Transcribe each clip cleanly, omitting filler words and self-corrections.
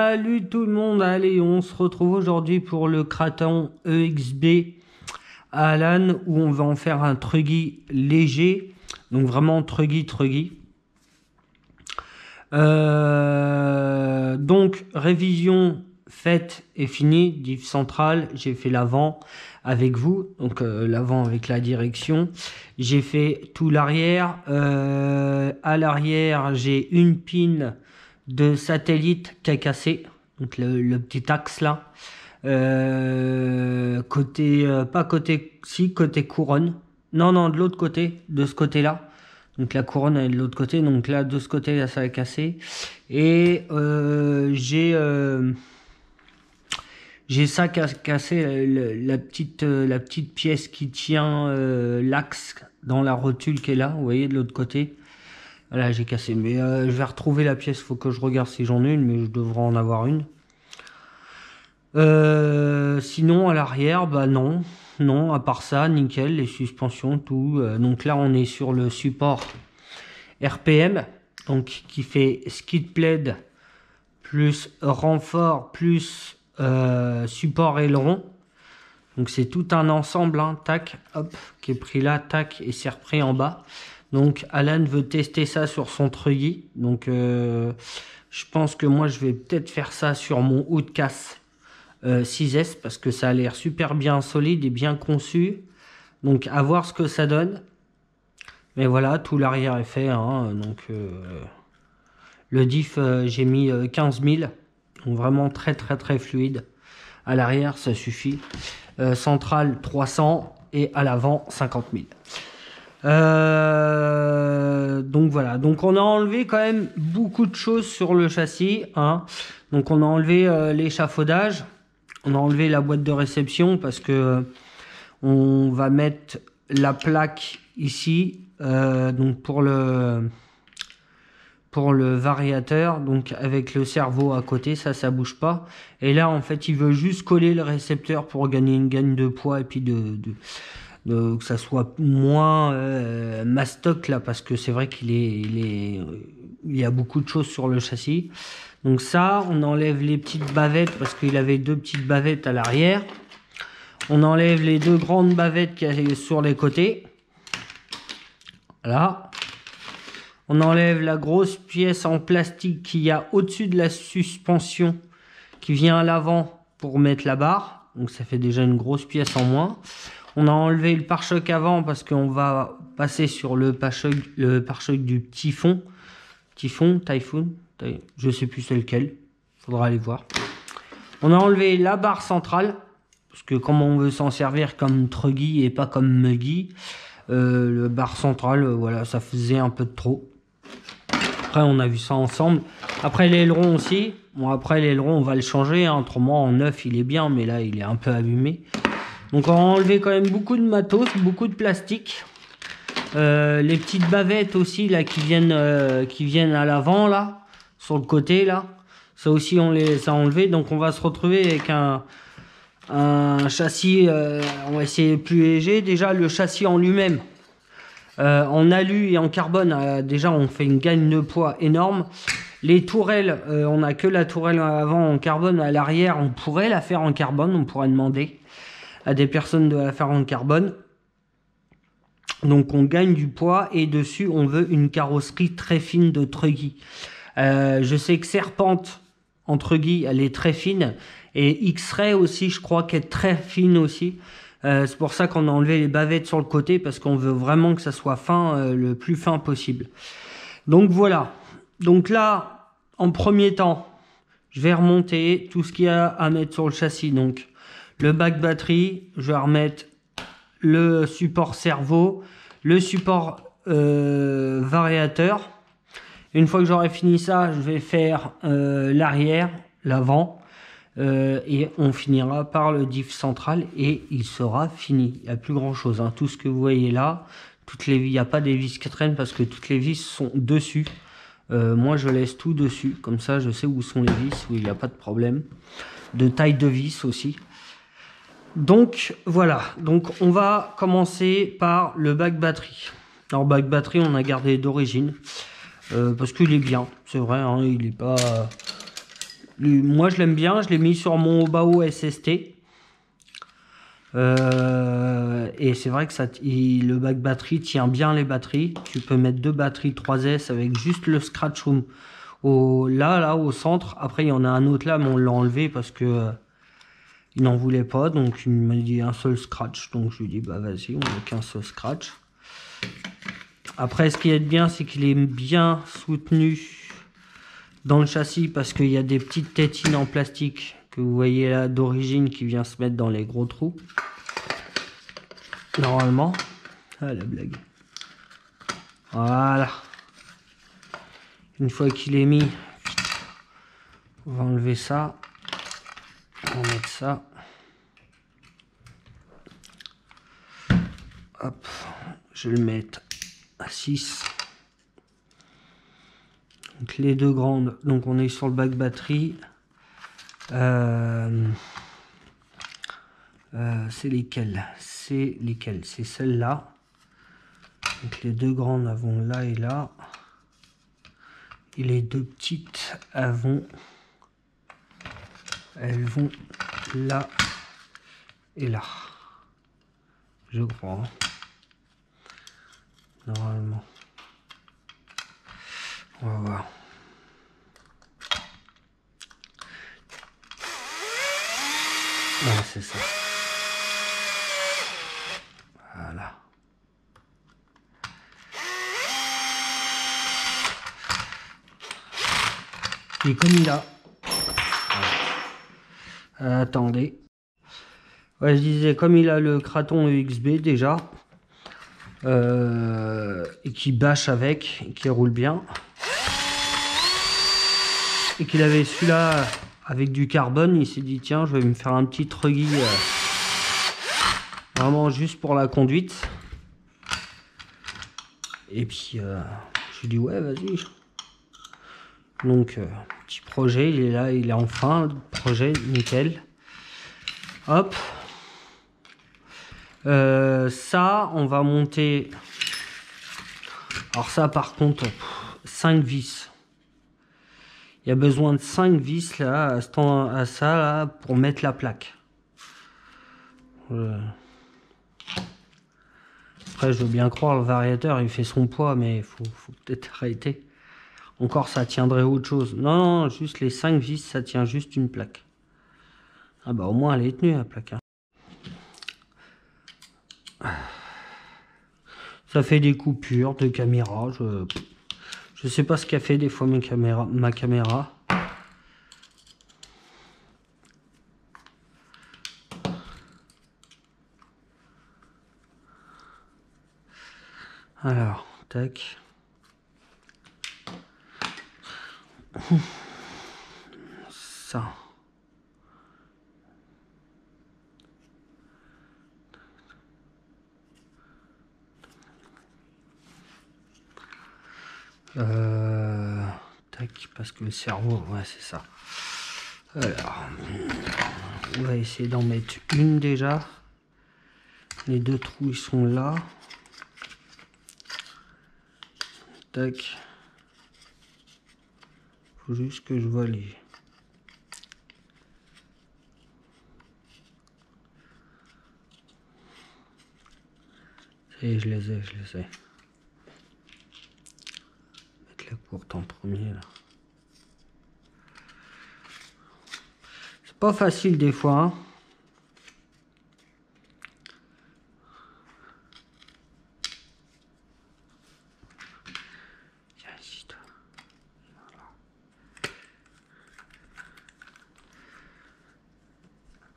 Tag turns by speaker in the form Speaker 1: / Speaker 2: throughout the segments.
Speaker 1: Salut tout le monde, allez on se retrouve aujourd'hui pour le Kraton EXB à Alan où on va en faire un truggy léger, donc vraiment truggy. Donc révision faite et finie, diff central, j'ai fait l'avant avec vous, donc l'avant avec la direction, j'ai fait tout l'arrière, à l'arrière j'ai une pin de satellite qui a cassé, donc le petit axe là, côté, pas côté, si côté couronne, non de l'autre côté, de ce côté là, donc la couronne elle est de l'autre côté, donc là de ce côté là ça a cassé, et j'ai ça cassé, la petite pièce qui tient l'axe dans la rotule qui est là, vous voyez de l'autre côté. Voilà, j'ai cassé, mais je vais retrouver la pièce, faut que je regarde si j'en ai une, mais je devrais en avoir une. Sinon à l'arrière, bah non, à part ça, nickel, les suspensions, tout. Donc là on est sur le support RPM, donc qui fait skid plate plus renfort plus support aileron. Donc c'est tout un ensemble, hein, tac, hop, qui est pris là, tac, et c'est repris en bas. Donc Alan veut tester ça sur son truggy. Donc je pense que moi je vais peut-être faire ça sur mon Outcast 6S parce que ça a l'air super bien solide et bien conçu. Donc à voir ce que ça donne. Mais voilà, tout l'arrière est fait, hein, donc le diff j'ai mis 15 000. Donc vraiment très fluide. À l'arrière ça suffit. Centrale 300 et à l'avant 50 000. Donc voilà, donc on a enlevé quand même beaucoup de choses sur le châssis, hein. Donc on a enlevé l'échafaudage, on a enlevé la boîte de réception parce que on va mettre la plaque ici, donc pour le variateur, donc avec le cerveau à côté, ça bouge pas. Et là en fait il veut juste coller le récepteur pour gagner une gagne de poids et puis que ça soit moins mastoc là, parce que c'est vrai il y a beaucoup de choses sur le châssis. Donc ça, on enlève les petites bavettes parce qu'il avait deux petites bavettes à l'arrière. On enlève les deux grandes bavettes qu'il y a sur les côtés. Voilà. On enlève la grosse pièce en plastique qu'il y a au-dessus de la suspension qui vient à l'avant pour mettre la barre. Donc ça fait déjà une grosse pièce en moins. On a enlevé le pare-choc avant parce qu'on va passer sur le pare-choc du Typhoon, je sais plus c'est lequel, faudra aller voir. On a enlevé la barre centrale, parce que comme on veut s'en servir comme truggy et pas comme muggy, le barre centrale, voilà, ça faisait un peu de trop. Après on a vu ça ensemble. Après l'aileron aussi, bon après l'aileron on va le changer, hein. Autrement en neuf il est bien, mais là il est un peu abîmé. Donc on a enlevé quand même beaucoup de matos, beaucoup de plastique. Les petites bavettes aussi là qui viennent à l'avant là, sur le côté là. Ça aussi on les a enlevés. Donc on va se retrouver avec un châssis, on va essayer plus léger. Déjà le châssis en lui-même, en alu et en carbone, déjà on fait une gagne de poids énorme. Les tourelles, on n'a que la tourelle avant en carbone. À l'arrière on pourrait la faire en carbone, on pourrait demander à des personnes de la faire en carbone. Donc on gagne du poids et dessus on veut une carrosserie très fine de truggy. Je sais que Serpente en truggy elle est très fine, et X-Ray aussi je crois qu'elle est très fine aussi. C'est pour ça qu'on a enlevé les bavettes sur le côté, parce qu'on veut vraiment que ça soit fin, le plus fin possible. Donc voilà, donc là en premier temps je vais remonter tout ce qu'il y a à mettre sur le châssis. Donc le bac batterie, je vais remettre le support cerveau, le support variateur. Une fois que j'aurai fini ça, je vais faire l'arrière, l'avant, et on finira par le diff central et il sera fini. Il n'y a plus grand chose, hein. Tout ce que vous voyez là, il n'y a pas des vis qui traînent parce que toutes les vis sont dessus. Moi je laisse tout dessus, comme ça je sais où sont les vis, où il n'y a pas de problème. De taille de vis aussi. Donc voilà, donc on va commencer par le bac batterie. Alors bac batterie on a gardé d'origine, parce qu'il est bien, c'est vrai, hein, il est pas... Moi, je l'aime bien. Je l'ai mis sur mon Obao SST. Et c'est vrai que le bac batterie tient bien les batteries. Tu peux mettre 2 batteries 3S avec juste le scratch là, au centre. Après, il y en a un autre là, mais on l'a enlevé parce que il n'en voulait pas. Donc, il m'a dit un seul scratch. Donc, je lui ai dit, bah vas-y, on n'a qu'un seul scratch. Après, ce qui est bien, c'est qu'il est bien soutenu dans le châssis parce qu'il y a des petites tétines en plastique que vous voyez là d'origine qui vient se mettre dans les gros trous. Normalement. Ah, la blague. Voilà. Une fois qu'il est mis, on va enlever ça. On va mettre ça. Hop. Je vais le mettre à 6. Donc les deux grandes. Donc on est sur le bac batterie. C'est lesquelles? C'est lesquelles? C'est celle-là. Donc les deux grandes vont là et là. Et les deux petites, elles vont là et là. Je crois. Normalement. On va voir. Ouais, c'est ça. Voilà. Et comme il a... attendez. Ouais, je disais, comme il a le Kraton EXB déjà, et qui bâche avec, et qui roule bien, et qu'il avait celui-là avec du carbone, il s'est dit, tiens, je vais me faire un petit truggy, vraiment juste pour la conduite. Et puis, je lui dis, ouais, vas-y. Donc, petit projet, il est là, il est enfin, projet, nickel. Hop. Ça, on va monter. Alors ça, par contre, 5 vis. Il y a besoin de 5 vis là, à ça, là, pour mettre la plaque. Après, je veux bien croire, le variateur, il fait son poids, mais il faut peut-être arrêter. Encore, ça tiendrait autre chose. Non, non, juste les 5 vis, ça tient juste une plaque. Ah bah au moins, elle est tenue, la plaque. Hein. Ça fait des coupures de caméra. Je sais pas ce qu'a fait des fois ma caméra. Alors, tac. Ça. Tac, parce que le cerveau, ouais, c'est ça. Alors, on va essayer d'en mettre une déjà. Les deux trous, ils sont là. Tac. Faut juste que je vois les... Et je les ai. Mettre la courte en premier, là. C'est pas facile des fois, hein.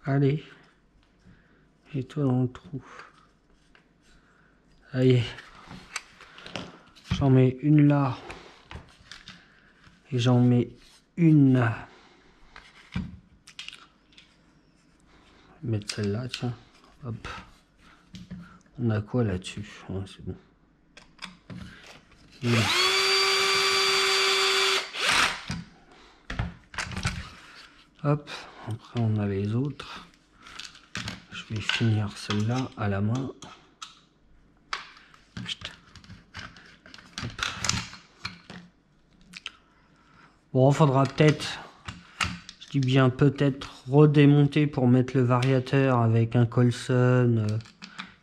Speaker 1: Allez. Et toi dans le trou. Allez. J'en mets une là. Et j'en mets une là. Mettre celle-là, tiens. Hop. On a quoi là-dessus? Ouais, c'est bon. Voilà. Hop. Après, on a les autres. Je vais finir celle-là à la main. Bon, faudra peut-être dis bien peut-être redémonter pour mettre le variateur avec un Colson,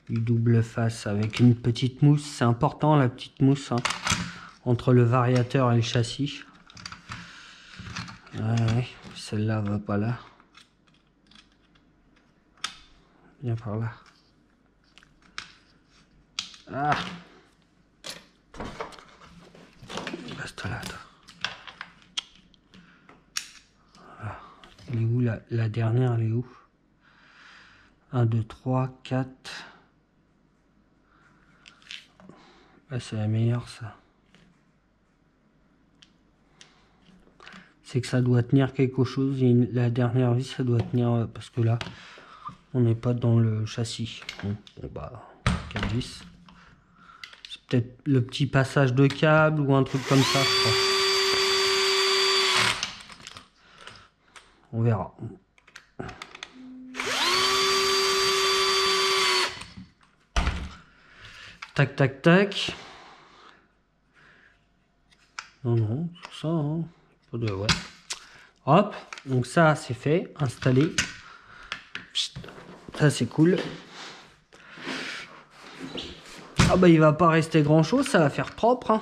Speaker 1: du double face avec une petite mousse. C'est important la petite mousse hein, entre le variateur et le châssis. Ouais, celle-là va pas là. Viens par là. Ah, reste là, toi. Voilà. Elle est où la dernière, elle est où? 1, 2, 3, 4. Ah, c'est la meilleure, ça. C'est que ça doit tenir quelque chose. Et la dernière vis, ça doit tenir... parce que là, on n'est pas dans le châssis. Bon bah, 4 vis. C'est peut-être le petit passage de câble ou un truc comme ça, je crois. On verra. Tac, tac, tac. Non, c'est ça, hein. Pas de... Ouais. Hop, donc ça, c'est fait, installé. Ça, c'est cool. Ah bah, il va pas rester grand-chose, ça va faire propre, hein.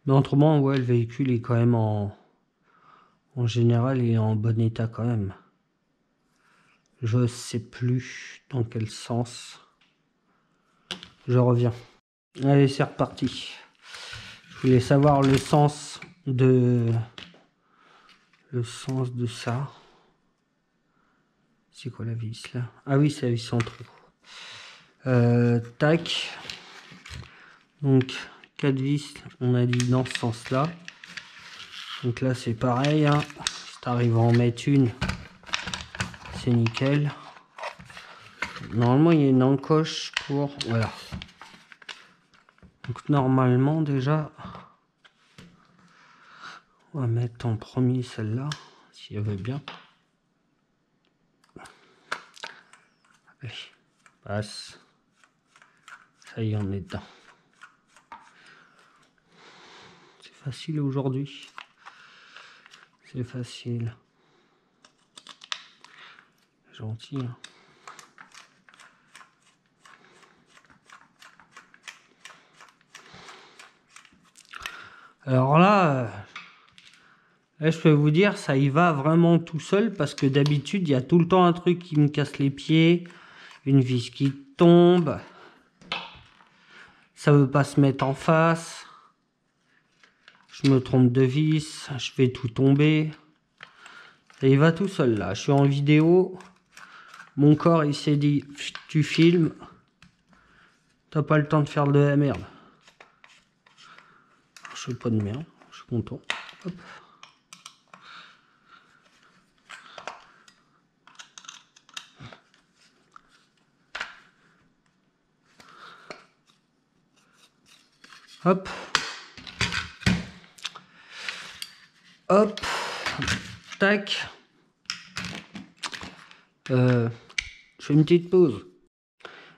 Speaker 1: Mais autrement, ouais, le véhicule est quand même en général, il est en bon état quand même. Je sais plus dans quel sens. Je reviens. Allez, c'est reparti. Je voulais savoir le sens de ça. C'est quoi la vis là? Ah oui, c'est la vis en trou. Tac. Donc 4 vis, on a dit dans ce sens là. Donc là c'est pareil, hein. Si tu arrives à en mettre une, c'est nickel. Normalement il y a une encoche pour... Voilà. Donc normalement déjà, on va mettre en premier celle-là, si elle veut bien. Allez, passe. Ça y est, on est dedans. C'est facile aujourd'hui. C'est facile. Gentil. Hein. Alors là, je peux vous dire, ça y va vraiment tout seul parce que d'habitude, il y a tout le temps un truc qui me casse les pieds, une vis qui tombe, ça veut pas se mettre en face, je me trompe de vis, je fais tout tomber. Ça y va tout seul là, je suis en vidéo, mon corps il s'est dit, tu filmes, t'as pas le temps de faire de la merde. Je fais pas de merde, je suis content. Hop. Hop. Hop. Tac. Je fais une petite pause.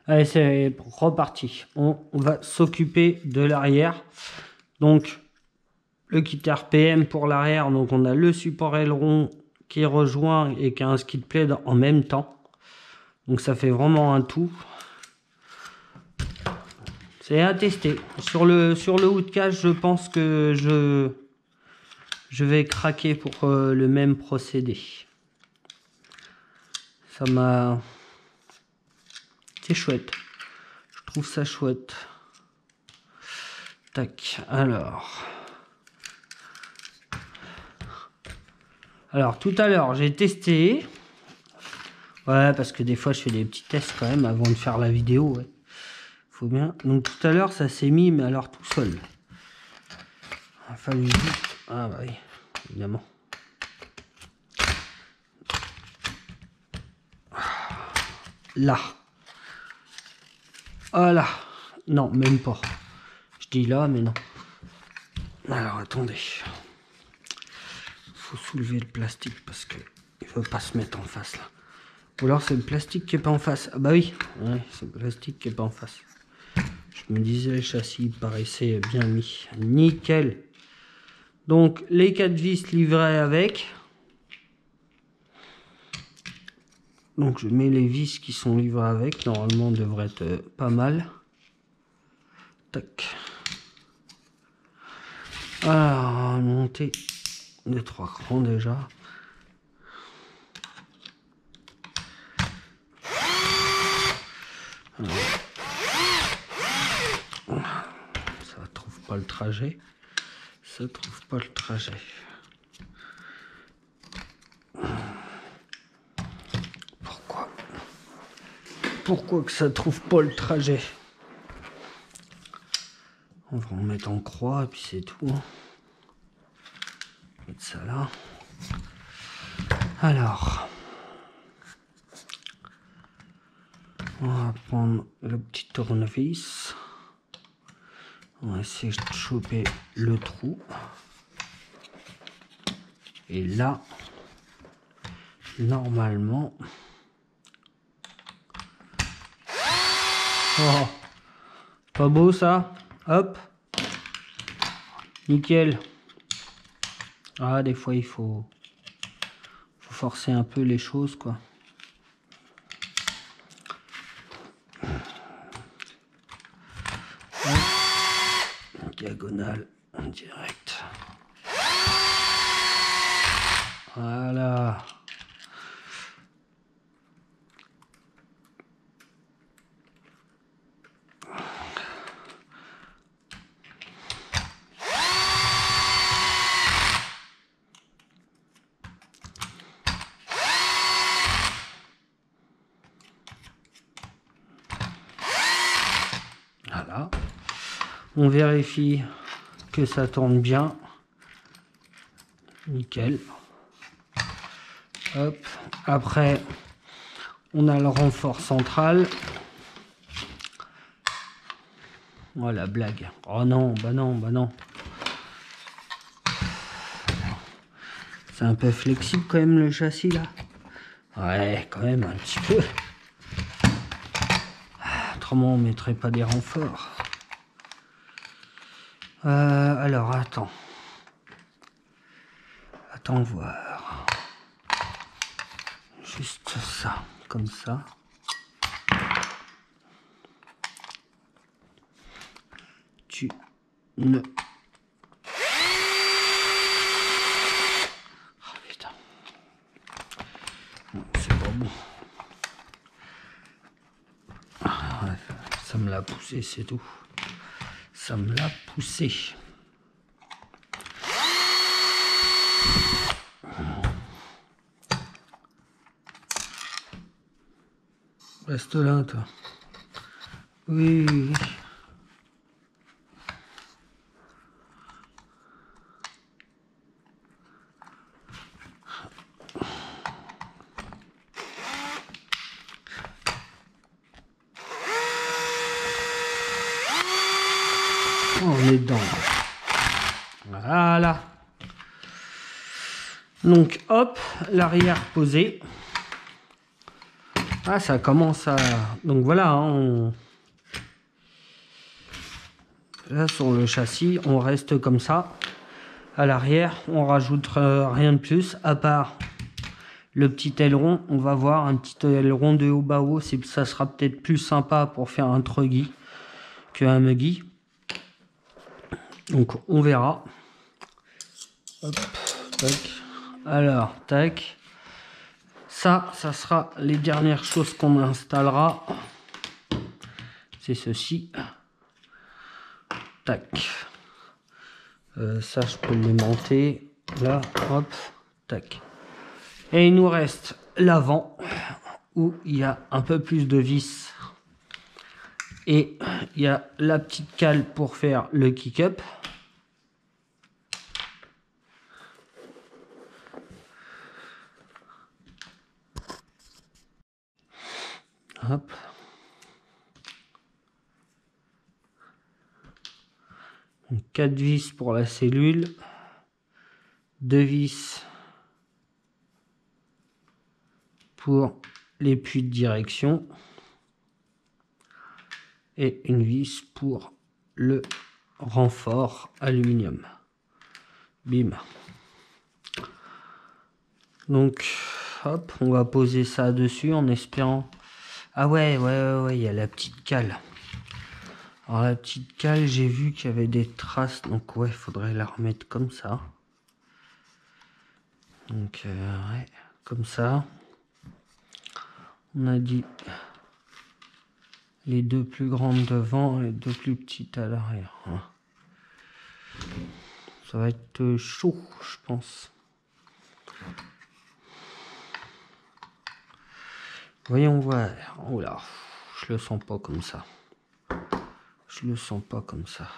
Speaker 1: Allez, c'est reparti. On va s'occuper de l'arrière. Donc, le kit RPM pour l'arrière. Donc, on a le support aileron qui est rejoint et qui a un skid plate en même temps. Donc, ça fait vraiment un tout. C'est à tester. Sur le Woodcache, je pense que je vais craquer pour le même procédé. Ça m'a... C'est chouette. Je trouve ça chouette. Tac, alors tout à l'heure, j'ai testé. Ouais, parce que des fois, je fais des petits tests quand même avant de faire la vidéo. Ouais. Faut bien. Donc tout à l'heure, ça s'est mis, mais alors tout seul. Il a fallu juste... Ah bah oui, évidemment. Là. Voilà. Non, même pas. Je dis là, mais non. Alors, attendez. Faut soulever le plastique parce que il ne veut pas se mettre en face, là. Ou alors, c'est le plastique qui est pas en face. Ah bah oui. Ouais, c'est le plastique qui est pas en face. Je Je me disais, le châssis paraissait bien mis. Nickel. Donc, les 4 vis livrées avec. Donc, je mets les vis qui sont livrées avec. Normalement, devrait être pas mal. Tac. Alors, on va monter 2-3 crans déjà. Ça trouve pas le trajet. Ça trouve pas le trajet. Pourquoi que ça trouve pas le trajet? On va en mettre en croix et puis c'est tout. Mettre ça là. Alors, on va prendre le petit tournevis. On va essayer de choper le trou. Et là, normalement... Oh, pas beau ça? Hop. Nickel. Ah, des fois il faut forcer un peu les choses, quoi. Diagonale direct. Voilà. Voilà. On vérifie que ça tourne bien. Nickel. Hop. Après, on a le renfort central. Voilà, blague. Oh non, bah non, bah non. C'est un peu flexible quand même le châssis là. Ouais, quand même un petit peu. Autrement, on mettrait pas des renforts. Alors, attends. Attends voir. Juste ça, comme ça. Tu ne... Oh putain. C'est pas bon. Ça me l'a poussé, c'est tout. Ça me l'a poussé. Reste là, toi. Oui, oui, oui. On est dedans. Voilà. Donc, hop, l'arrière posé. Ah, ça commence à... Donc voilà, hein, là sur le châssis, on reste comme ça. À l'arrière, on rajoute rien de plus, à part le petit aileron. On va voir un petit aileron de haut bas haut. Ça sera peut-être plus sympa pour faire un truggy qu'un muggy. Donc on verra. Hop, tac. Alors, tac. Ça sera les dernières choses qu'on installera. C'est ceci. Tac. Ça, je peux l'aimanter. Là, hop, tac. Et il nous reste l'avant, où il y a un peu plus de vis. Et il y a la petite cale pour faire le kick-up. Hop. Donc 4 vis pour la cellule. 2 vis pour les puits de direction. et une vis pour le renfort aluminium. Bim. Donc, hop, on va poser ça dessus en espérant... Ah ouais, il y a la petite cale. Alors la petite cale, j'ai vu qu'il y avait des traces, donc ouais, il faudrait la remettre comme ça. Donc, ouais, comme ça. On a dit les deux plus grandes devant et les deux plus petites à l'arrière. Ça va être chaud, je pense. Voyons voir. Oh là, je le sens pas comme ça. Je le sens pas comme ça.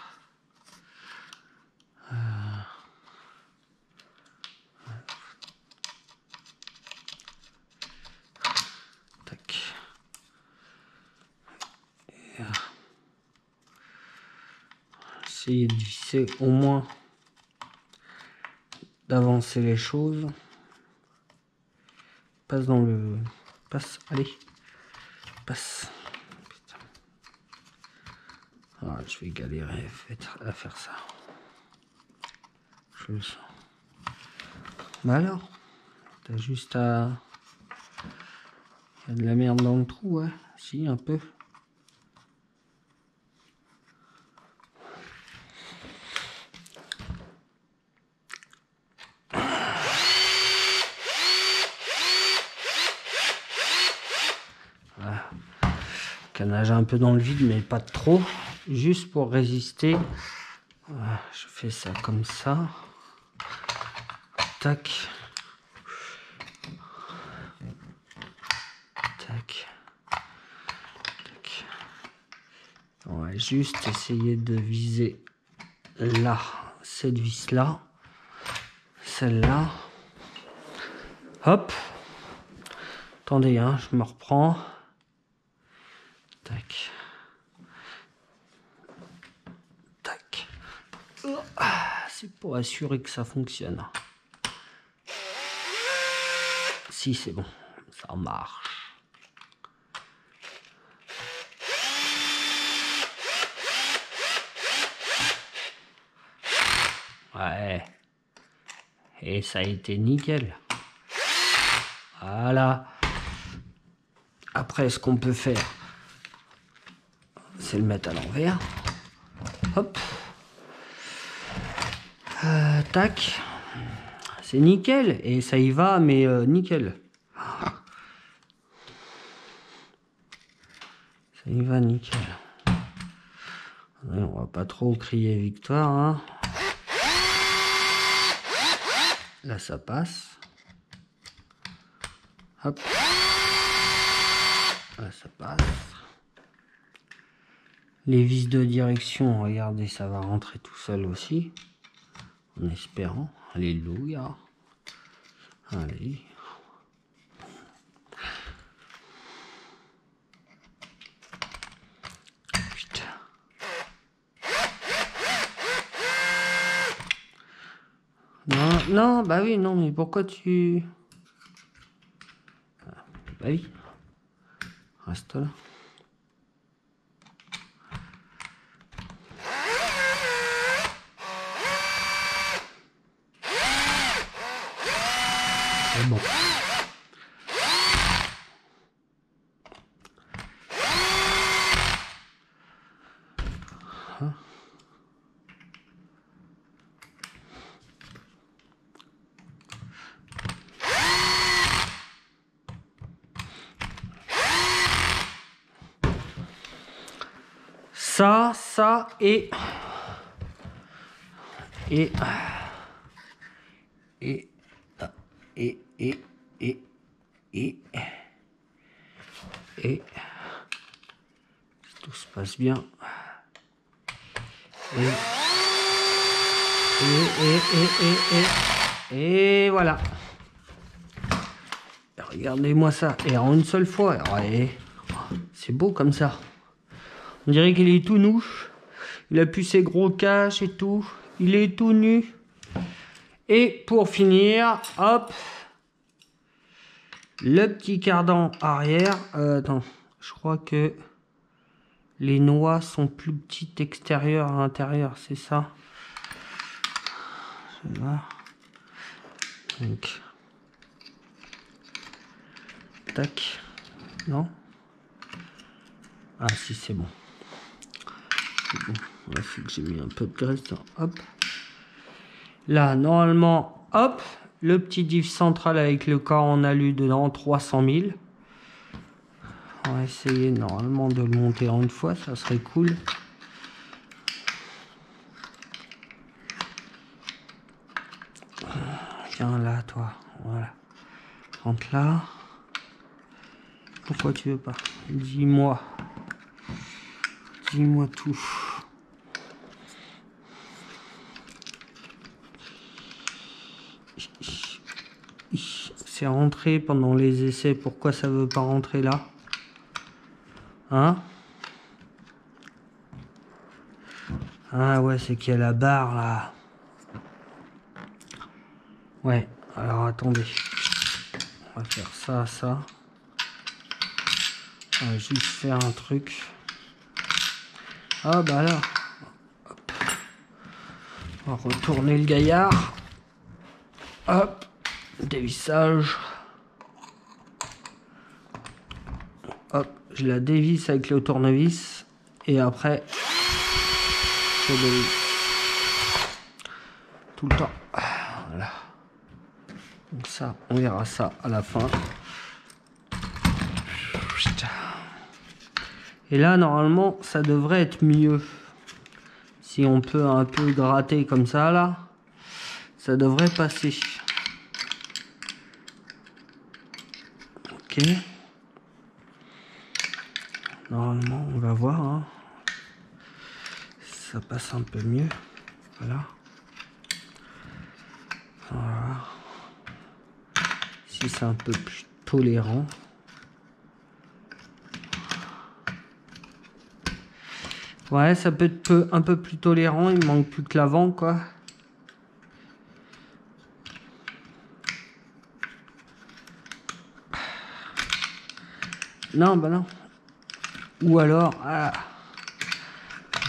Speaker 1: Tac. Essayer de visser au moins, d'avancer les choses. Passe dans le... Passe, allez. Passe. Putain. Ah, je vais galérer à faire ça. Je le sens. Bah alors, t'as juste à... Il y a de la merde dans le trou, ouais. Si, un peu. Voilà. Canage un peu dans le vide, mais pas trop. Juste pour résister. Voilà, je fais ça comme ça. Tac. Tac. Tac. On va juste essayer de viser là, cette vis là, celle-là. Hop. Attendez, hein, je me reprends. Tac. Tac. C'est pour assurer que ça fonctionne. Si, c'est bon. Ça marche. Ouais. Et ça a été nickel. Voilà. Après, ce qu'on peut faire, c'est le mettre à l'envers. Hop. Tac. C'est nickel. Et ça y va, mais nickel. Ça y va, nickel. On va pas trop crier victoire, hein. Là, ça passe. Hop. Là, ça passe. Les vis de direction, regardez, ça va rentrer tout seul aussi. En espérant. Alléluia. Allez. Putain. Non, non, bah oui, non, mais pourquoi tu... Bah oui. Reste là. C'est bon. Hein? Ça et tout se passe bien. Et voilà. Regardez-moi ça. Et en une seule fois. Ouais. C'est beau comme ça. On dirait qu'il est tout nu. Il a plus ses gros caches et tout. Il est tout nu. Et pour finir, hop. Le petit cardan arrière. Attends. Je crois que Les noix sont plus petites extérieures à l'intérieur, c'est ça. Là. Donc. Tac. Non. Ah si, c'est bon. C'est bon. Il faut que j'ai mis un peu de graisse. Hop. Là, normalement, hop. Le petit diff central avec le corps en alu dedans, 300 000. On va essayer normalement de le monter en une fois, ça serait cool. Viens là, toi. Voilà. Rentre là. Pourquoi tu veux pas? Dis-moi. Dis-moi tout. C'est rentré pendant les essais. Pourquoi ça veut pas rentrer là? Hein? Ah ouais, c'est qu'il y a la barre là. Ouais, alors attendez. On va faire ça, ça. On va juste faire un truc. Ah bah là. Hop. On va retourner le gaillard. Hop. Dévissage. Hop. Je la dévisse avec le tournevis. Et après, je dévisse. Tout le temps. Voilà. Donc ça, on verra ça à la fin. Et là, normalement, ça devrait être mieux. Si on peut un peu gratter comme ça, là, ça devrait passer. Ok. Normalement, on va voir. Hein. Ça passe un peu mieux. Voilà. Voilà. Si c'est un peu plus tolérant. Ouais, ça peut être un peu plus tolérant. Il manque plus que l'avant, quoi. Non, bah non. Ou alors, ah,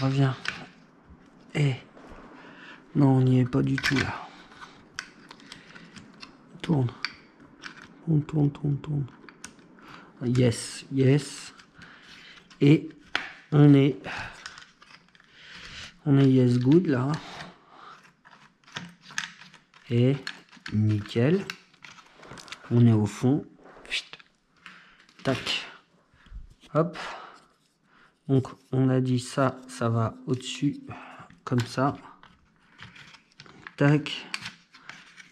Speaker 1: reviens. Eh, non, on n'y est pas du tout là. Tourne. On tourne, tourne, tourne. Yes, yes. Et on est yes good là. Et nickel. On est au fond. Tac. Hop. Donc on a dit ça, ça va au-dessus. Comme ça. Tac.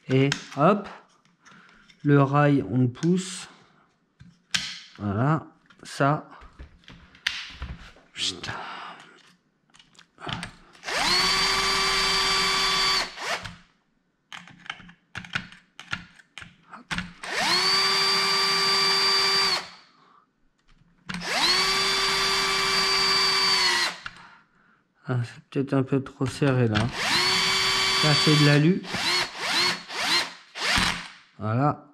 Speaker 1: Et hop. Le rail, on le pousse. Voilà. Ça. Chut. Ah, c'est peut-être un peu trop serré là. Ça c'est de l'alu. Voilà.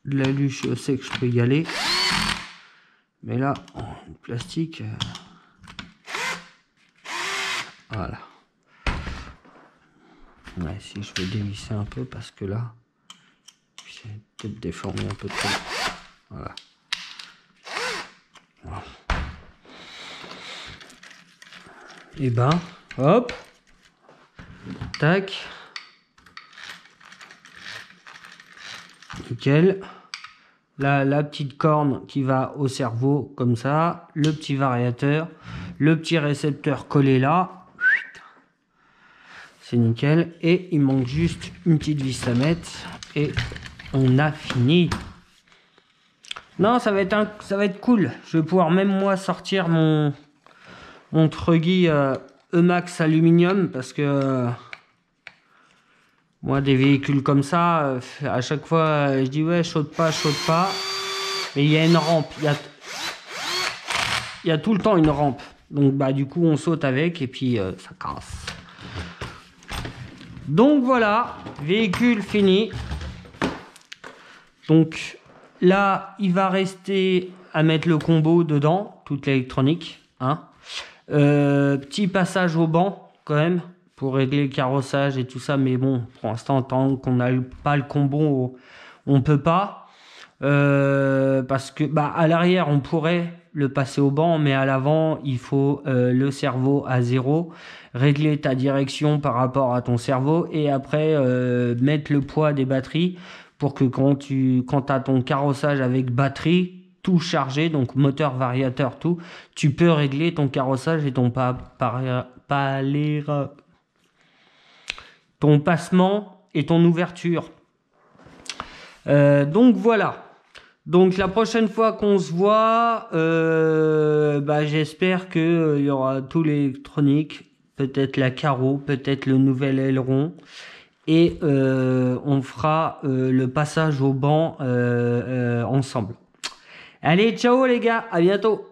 Speaker 1: De l'alu, je sais que je peux y aller. Mais là, le plastique. Voilà. Ouais, si je vais dévisser un peu parce que là, j'ai peut-être déformé un peu trop. Voilà. Voilà. Et ben, hop. Tac. Nickel. Là, la petite corne qui va au cerveau, comme ça. Le petit variateur. Le petit récepteur collé là. C'est nickel. Et il manque juste une petite vis à mettre. Et on a fini. Non, ça va être cool. Je vais pouvoir même moi sortir mon truggy Emax aluminium. Parce que moi, des véhicules comme ça, à chaque fois, je dis ouais, chaude pas. Mais il y a une rampe. Il y a tout le temps une rampe. Donc, bah, du coup, on saute avec et puis ça casse. Donc, voilà. Véhicule fini. Donc, là, il va rester à mettre le combo dedans, toute l'électronique. Hein. Petit passage au banc quand même pour régler le carrossage et tout ça, mais bon, pour l'instant, tant qu'on n'a pas le combo, on peut pas. Parce que bah, à l'arrière, on pourrait le passer au banc, mais à l'avant, il faut le cerveau à 0, régler ta direction par rapport à ton cerveau et après mettre le poids des batteries pour que quand tu as ton carrossage avec batterie, tout chargé, donc moteur, variateur, tout, tu peux régler ton carrossage et ton passement et ton ouverture. Donc voilà. Donc la prochaine fois qu'on se voit, bah, j'espère que y aura tout l'électronique, peut-être la carreau, peut-être le nouvel aileron, et on fera le passage au banc ensemble. Allez, ciao les gars, à bientôt.